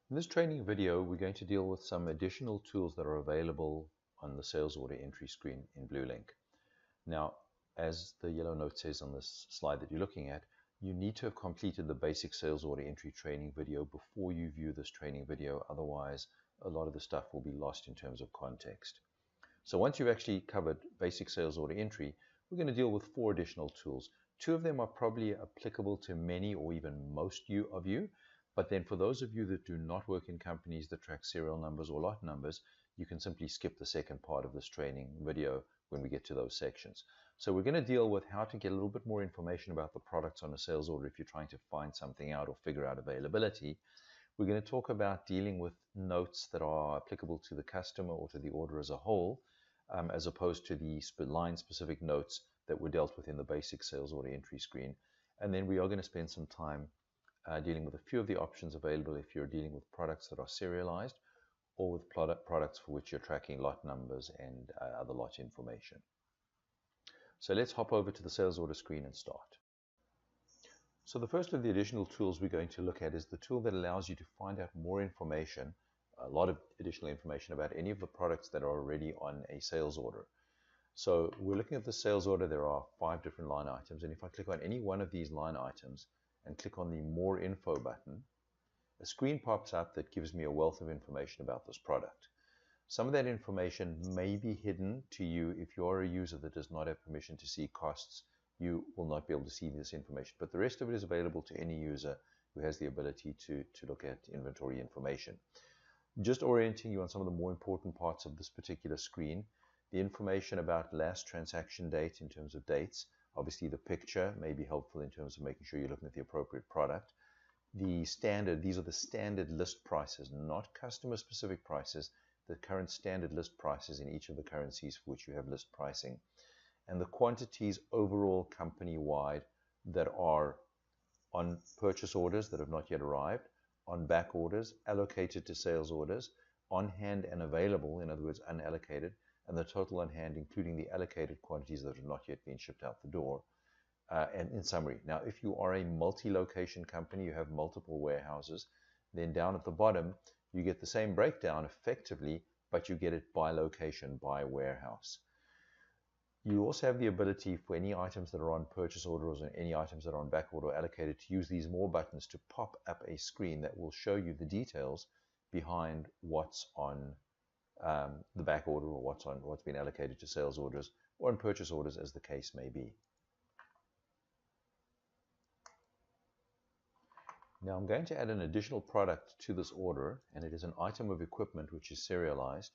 In this training video, we're going to deal with some additional tools that are available on the sales order entry screen in Blue Link. Now, as the yellow note says on this slide that you're looking at, you need to have completed the basic sales order entry training video before you view this training video. Otherwise, a lot of the stuff will be lost in terms of context. So once you've actually covered basic sales order entry, we're going to deal with 4 additional tools. 2 of them are probably applicable to many or even most of you. But then for those of you that do not work in companies that track serial numbers or lot numbers, you can simply skip the second part of this training video when we get to those sections. So we're going to deal with how to get a little bit more information about the products on a sales order if you're trying to find something out or figure out availability. We're going to talk about dealing with notes that are applicable to the customer or to the order as a whole, as opposed to the line-specific notes that were dealt with in the basic sales order entry screen. And then we are going to spend some time dealing with a few of the options available if you're dealing with products that are serialized or with products for which you're tracking lot numbers and other lot information. So let's hop over to the sales order screen and start. So the first of the additional tools we're going to look at is the tool that allows you to find out more information, a lot of additional information about any of the products that are already on a sales order. So we're looking at the sales order. There are 5 different line items, and if I click on any one of these line items and click on the More Info button, a screen pops up that gives me a wealth of information about this product. Some of that information may be hidden to you if you're a user that does not have permission to see costs. You will not be able to see this information, but the rest of it is available to any user who has the ability to look at inventory information. Just orienting you on some of the more important parts of this particular screen, the information about last transaction date in terms of dates. Obviously, the picture may be helpful in terms of making sure you're looking at the appropriate product. These are the standard list prices, not customer-specific prices, the current standard list prices in each of the currencies for which you have list pricing. And the quantities overall company-wide that are on purchase orders that have not yet arrived, on back orders, allocated to sales orders, on hand and available, in other words, unallocated, and the total on hand, including the allocated quantities that have not yet been shipped out the door. And in summary, now if you are a multi-location company, you have multiple warehouses, then down at the bottom, you get the same breakdown effectively, but you get it by location, by warehouse. You also have the ability for any items that are on purchase orders and any items that are on back order allocated to use these more buttons to pop up a screen that will show you the details behind what's on the back order or what's been allocated to sales orders or on purchase orders, as the case may be. Now I'm going to add an additional product to this order, and it is an item of equipment which is serialized.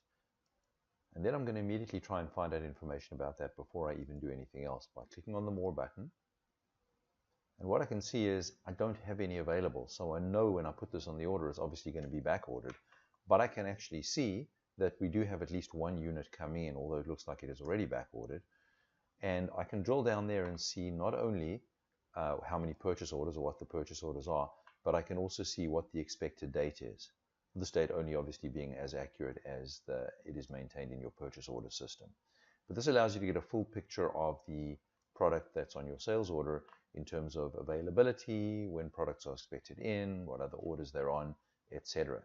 And then I'm going to immediately try and find out information about that before I even do anything else by clicking on the More button. And what I can see is I don't have any available, so I know when I put this on the order it's obviously going to be back ordered. But I can actually see that we do have at least 1 unit coming in, although it looks like it is already back ordered. And I can drill down there and see not only how many purchase orders or what the purchase orders are, but I can also see what the expected date is. This date only obviously being as accurate as it is maintained in your purchase order system. But this allows you to get a full picture of the product that's on your sales order in terms of availability, when products are expected in, what other orders they're on, etc.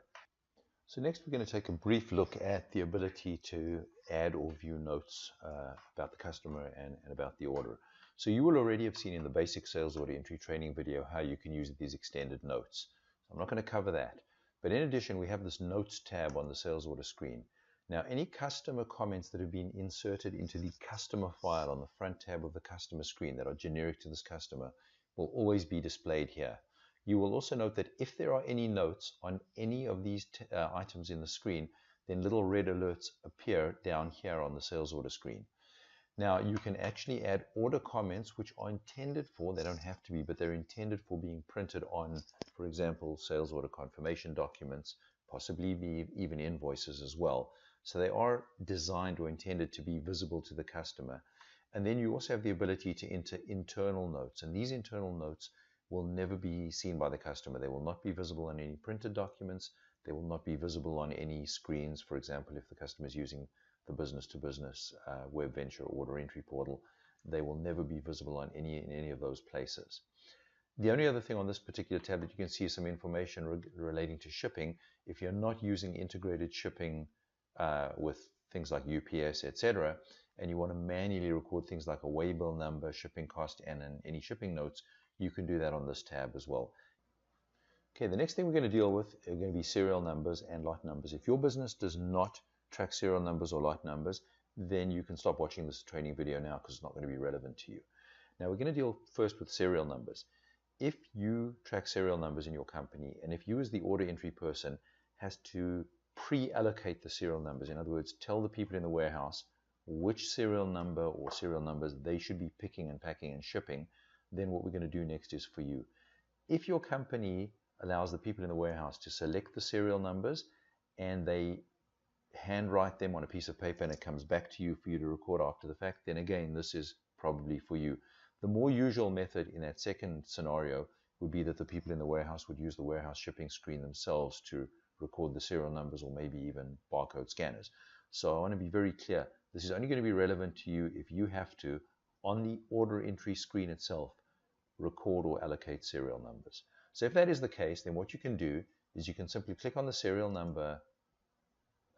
So next we're going to take a brief look at the ability to add or view notes about the customer and about the order. So you will already have seen in the basic sales order entry training video how you can use these extended notes. So I'm not going to cover that. But in addition, we have this Notes tab on the sales order screen. Now, any customer comments that have been inserted into the customer file on the front tab of the customer screen that are generic to this customer will always be displayed here. You will also note that if there are any notes on any of these items in the screen, then little red alerts appear down here on the sales order screen. Now, you can actually add order comments which are intended for, they don't have to be, but they're intended for being printed on, for example, sales order confirmation documents, possibly even invoices as well. So they are designed or intended to be visible to the customer. And then you also have the ability to enter internal notes, and these internal notes will never be seen by the customer. They will not be visible on any printed documents. They will not be visible on any screens. For example, if the customer is using the business-to-business web venture order entry portal, they will never be visible on any of those places. The only other thing on this particular tab that you can see is some information relating to shipping. If you're not using integrated shipping with things like UPS, etc., and you want to manually record things like a waybill number, shipping cost, and any shipping notes, you can do that on this tab as well. Okay, the next thing we're going to deal with are going to be serial numbers and lot numbers. If your business does not track serial numbers or lot numbers, then you can stop watching this training video now because it's not going to be relevant to you. Now we're going to deal first with serial numbers. If you track serial numbers in your company, and if you as the order entry person has to pre-allocate the serial numbers, in other words, tell the people in the warehouse which serial number or serial numbers they should be picking and packing and shipping, then what we're going to do next is for you. If your company allows the people in the warehouse to select the serial numbers and they handwrite them on a piece of paper and it comes back to you for you to record after the fact, then again, this is probably for you. The more usual method in that second scenario would be that the people in the warehouse would use the warehouse shipping screen themselves to record the serial numbers or maybe even barcode scanners. So I want to be very clear. This is only going to be relevant to you if you have to, on the order entry screen itself, record or allocate serial numbers. So if that is the case, then what you can do is you can simply click on the serial number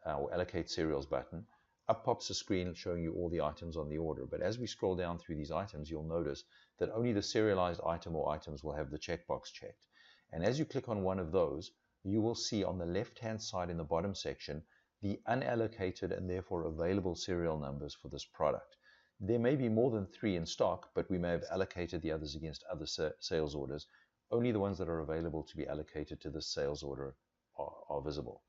or allocate serials button. Up pops a screen showing you all the items on the order. But as we scroll down through these items, you'll notice that only the serialized item or items will have the checkbox checked. And as you click on one of those, you will see on the left-hand side in the bottom section the unallocated and therefore available serial numbers for this product. There may be more than 3 in stock, but we may have allocated the others against other sales orders. Only the ones that are available to be allocated to this sales order are visible.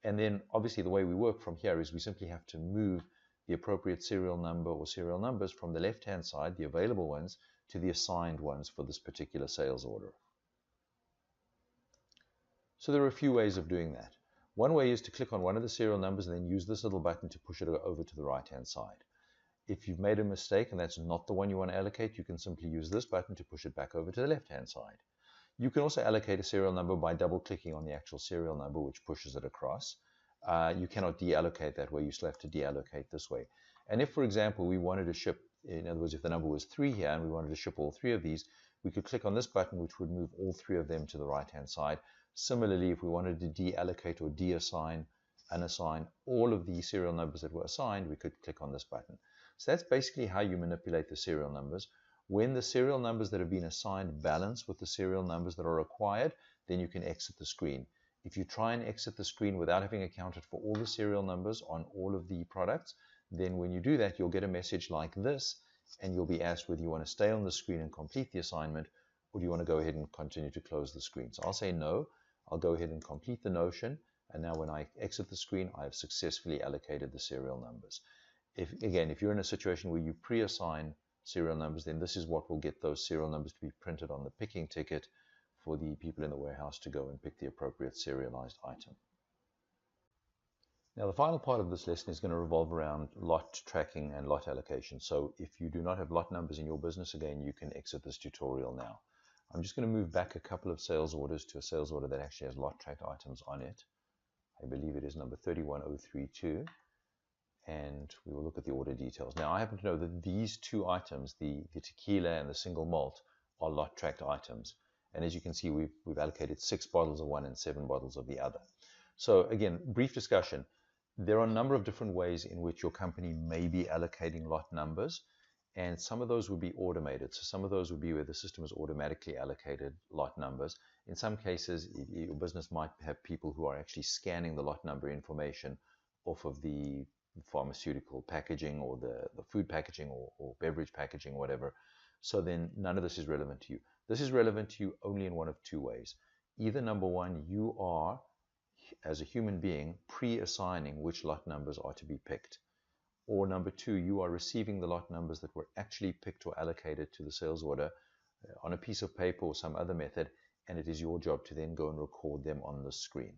And then obviously the way we work from here is we simply have to move the appropriate serial number or serial numbers from the left-hand side, the available ones, to the assigned ones for this particular sales order. So there are a few ways of doing that. One way is to click on one of the serial numbers and then use this little button to push it over to the right-hand side. If you've made a mistake and that's not the one you want to allocate, you can simply use this button to push it back over to the left-hand side. You can also allocate a serial number by double-clicking on the actual serial number, which pushes it across. You cannot deallocate that way. You still have to deallocate this way. And if, for example, we wanted to ship, in other words, if the number was 3 here and we wanted to ship all 3 of these, we could click on this button, which would move all 3 of them to the right-hand side. Similarly, if we wanted to deallocate or deassign, unassign all of the serial numbers that were assigned, we could click on this button. So that's basically how you manipulate the serial numbers. When the serial numbers that have been assigned balance with the serial numbers that are required, then you can exit the screen. If you try and exit the screen without having accounted for all the serial numbers on all of the products, then when you do that, you'll get a message like this, and you'll be asked whether you want to stay on the screen and complete the assignment, or do you want to go ahead and continue to close the screen. So I'll say no. I'll go ahead and complete the notion, and now when I exit the screen, I have successfully allocated the serial numbers. If you're in a situation where you pre-assign serial numbers, then this is what will get those serial numbers to be printed on the picking ticket for the people in the warehouse to go and pick the appropriate serialized item. Now the final part of this lesson is going to revolve around lot tracking and lot allocation. So if you do not have lot numbers in your business, again, you can exit this tutorial now. I'm just going to move back a couple of sales orders to a sales order that actually has lot tracked items on it. I believe it is number 31032. And we will look at the order details. Now, I happen to know that these 2 items, the tequila and the single malt, are lot tracked items. And as you can see, we've allocated 6 bottles of one and 7 bottles of the other. So again, brief discussion. There are a number of different ways in which your company may be allocating lot numbers, and some of those would be automated. So some of those would be where the system has automatically allocated lot numbers. In some cases, your business might have people who are actually scanning the lot number information off of the pharmaceutical packaging or the food packaging or beverage packaging or whatever. So then none of this is relevant to you. This is relevant to you only in one of 2 ways. Either number one, you are, as a human being, pre-assigning which lot numbers are to be picked. Or number 2, you are receiving the lot numbers that were actually picked or allocated to the sales order on a piece of paper or some other method, and it is your job to then go and record them on the screen.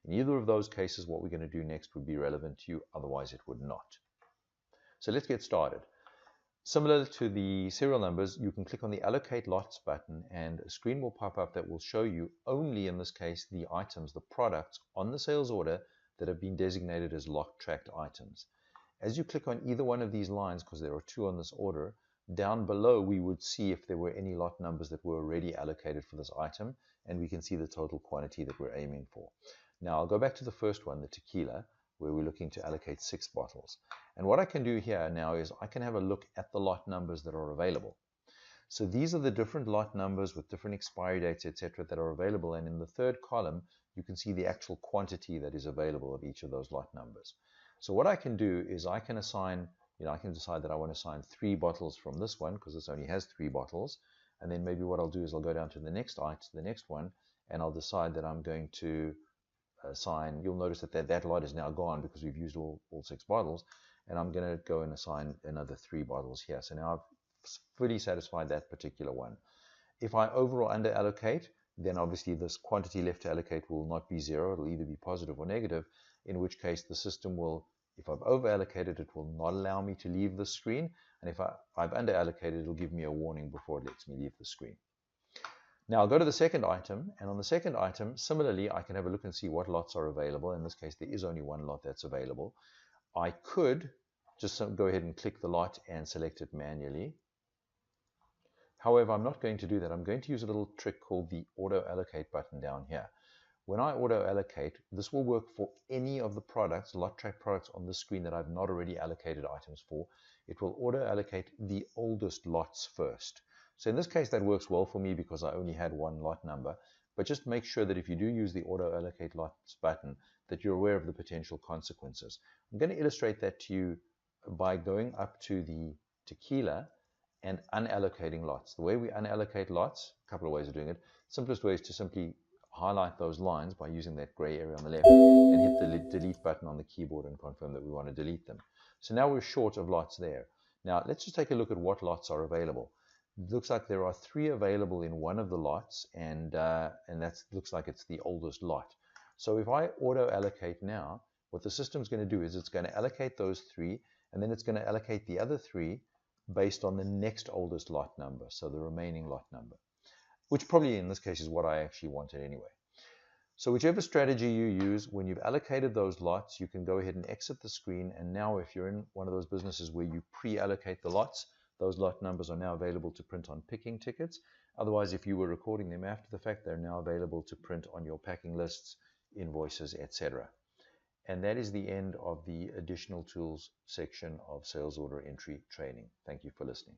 In either of those cases, what we're going to do next would be relevant to you, otherwise it would not. So let's get started. Similar to the serial numbers, you can click on the Allocate Lots button and a screen will pop up that will show you only, in this case, the items, the products on the sales order that have been designated as lot tracked items. As you click on either one of these lines, because there are 2 on this order, down below we would see if there were any lot numbers that were already allocated for this item, and we can see the total quantity that we're aiming for. Now I'll go back to the first one, the tequila, where we're looking to allocate 6 bottles. And what I can do here now is I can have a look at the lot numbers that are available. So these are the different lot numbers with different expiry dates, etc., that are available. And in the third column, you can see the actual quantity that is available of each of those lot numbers. So what I can do is I can assign, I can decide that I want to assign 3 bottles from this one because this only has 3 bottles. And then maybe what I'll do is I'll go down to the next one, and I'll decide that I'm going to assign. You'll notice that that lot is now gone because we've used all 6 bottles. And I'm going to go and assign another 3 bottles here. So now I've fully satisfied that particular one. If I over or under allocate, then obviously this quantity left to allocate will not be 0. It'll either be positive or negative, in which case the system will, if I've over allocated, it will not allow me to leave the screen. And if I've under allocated, it'll give me a warning before it lets me leave the screen. Now I'll go to the second item, and on the second item, similarly, I can have a look and see what lots are available. In this case, there is only 1 lot that's available. I could just go ahead and click the lot and select it manually. However, I'm not going to do that. I'm going to use a little trick called the auto allocate button down here. When I auto allocate, this will work for any of the products, lot track products on the screen that I've not already allocated items for. It will auto allocate the oldest lots first. So in this case, that works well for me because I only had 1 lot number. But just make sure that if you do use the auto allocate lots button, that you're aware of the potential consequences. I'm going to illustrate that to you by going up to the tequila and unallocating lots. The way we unallocate lots, a couple of ways of doing it. Simplest way is to simply highlight those lines by using that gray area on the left and hit the delete button on the keyboard and confirm that we want to delete them. So now we're short of lots there. Now let's just take a look at what lots are available. It looks like there are 3 available in one of the lots, and that looks like it's the oldest lot. So if I auto allocate now, what the system's going to do is it's going to allocate those 3, and then it's going to allocate the other 3 based on the next oldest lot number, so the remaining lot number, which probably in this case is what I actually wanted anyway. So whichever strategy you use, when you've allocated those lots, you can go ahead and exit the screen. And now if you're in one of those businesses where you pre-allocate the lots, those lot numbers are now available to print on picking tickets. Otherwise, if you were recording them after the fact, they're now available to print on your packing lists, invoices, etc. And that is the end of the additional tools section of sales order entry training. Thank you for listening.